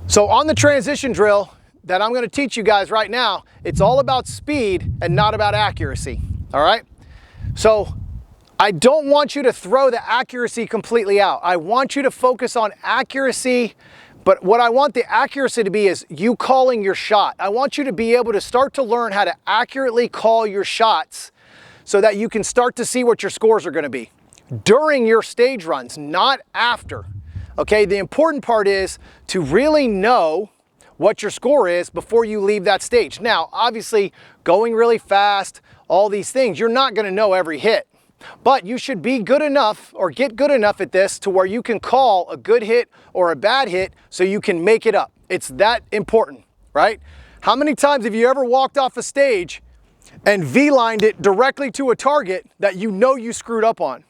So on the transition drill that I'm going to teach you guys right now, it's all about speed and not about accuracy, all right? So I don't want you to throw the accuracy completely out. I want you to focus on accuracy, but what I want the accuracy to be is you calling your shot. I want you to be able to start to learn how to accurately call your shots so that you can start to see what your scores are going to be during your stage runs, not after. Okay, the important part is to really know what your score is before you leave that stage. Now, obviously, going really fast, all these things, you're not going to know every hit. But you should be good enough or get good enough at this to where you can call a good hit or a bad hit so you can make it up. It's that important, right? How many times have you ever walked off a stage and V-lined it directly to a target that you know you screwed up on,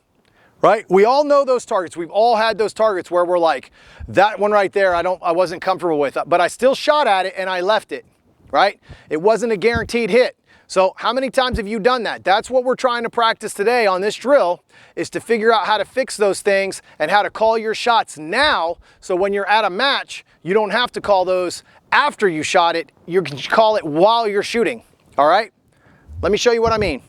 right? We all know those targets. We've all had those targets where we're like, that one right there, I wasn't comfortable with, but I still shot at it and I left it, right? It wasn't a guaranteed hit. So how many times have you done that? That's what we're trying to practice today on this drill, is to figure out how to fix those things and how to call your shots now, so when you're at a match, you don't have to call those after you shot it. You can call it while you're shooting, all right? Let me show you what I mean.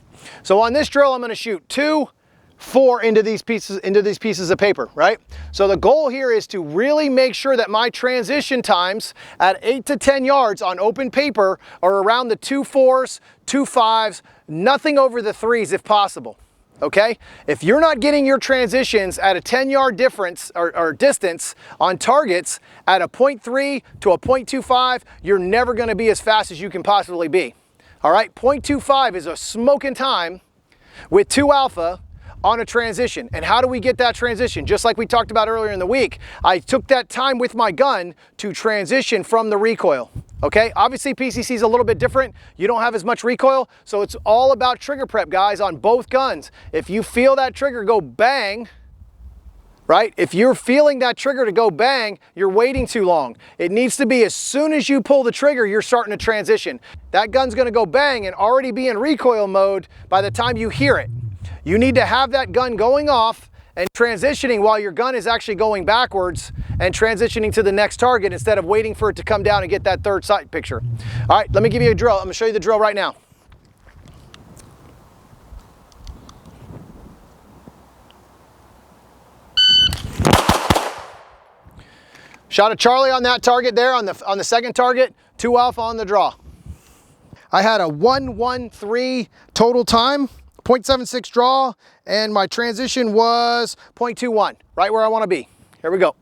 So on this drill, I'm gonna shoot 2, 4 into these pieces of paper, right? So the goal here is to really make sure that my transition times at 8 to 10 yards on open paper are around the 2 4s, 2 5s, nothing over the 3s if possible, okay? If you're not getting your transitions at a 10-yard difference or distance on targets at a 0.3 to a 0.25, you're never gonna be as fast as you can possibly be, all right? 0.25 is a smoking time with 2 alpha on a transition. And how do we get that transition? Just like we talked about earlier in the week, I took that time with my gun to transition from the recoil, okay? Obviously PCC is a little bit different. You don't have as much recoil, so it's all about trigger prep, guys, on both guns. If you feel that trigger go bang, right? If you're feeling that trigger to go bang, you're waiting too long. It needs to be as soon as you pull the trigger, you're starting to transition. That gun's gonna go bang and already be in recoil mode by the time you hear it. You need to have that gun going off and transitioning while your gun is actually going backwards and transitioning to the next target instead of waiting for it to come down and get that third sight picture. All right, let me give you a drill. I'm gonna show you the drill right now. Shot a Charlie on that target there, on the second target, 2 alpha on the draw. I had a 1-1-3 total time, 0.76 draw, and my transition was 0.21, right where I want to be. Here we go.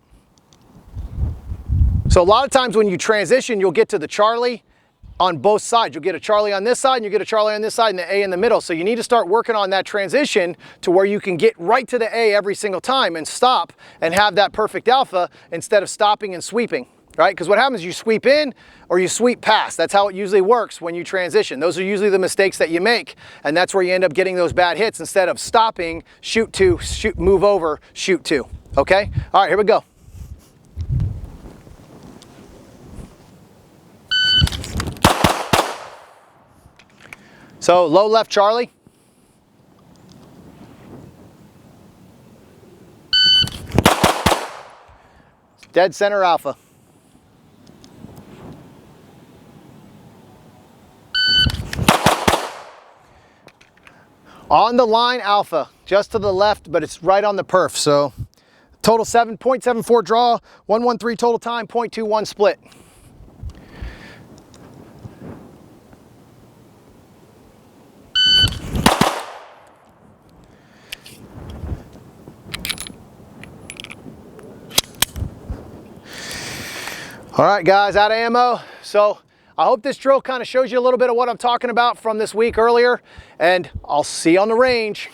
So a lot of times when you transition, you'll get to the Charlie on both sides. You'll get a Charlie on this side and you get a Charlie on this side and the A in the middle. So you need to start working on that transition to where you can get right to the A every single time and stop and have that perfect alpha instead of stopping and sweeping, right? Because what happens is you sweep in or you sweep past. That's how it usually works when you transition. Those are usually the mistakes that you make, and that's where you end up getting those bad hits instead of stopping, shoot 2, shoot, move over, shoot 2, okay? All right, here we go. So low left Charlie. Dead center alpha. On the line alpha, just to the left, but it's right on the perf. So total 7.74 draw, 1-1-3 total time, 0.21 split. All right, guys, out of ammo. So I hope this drill kind of shows you a little bit of what I'm talking about from this week earlier, and I'll see you on the range.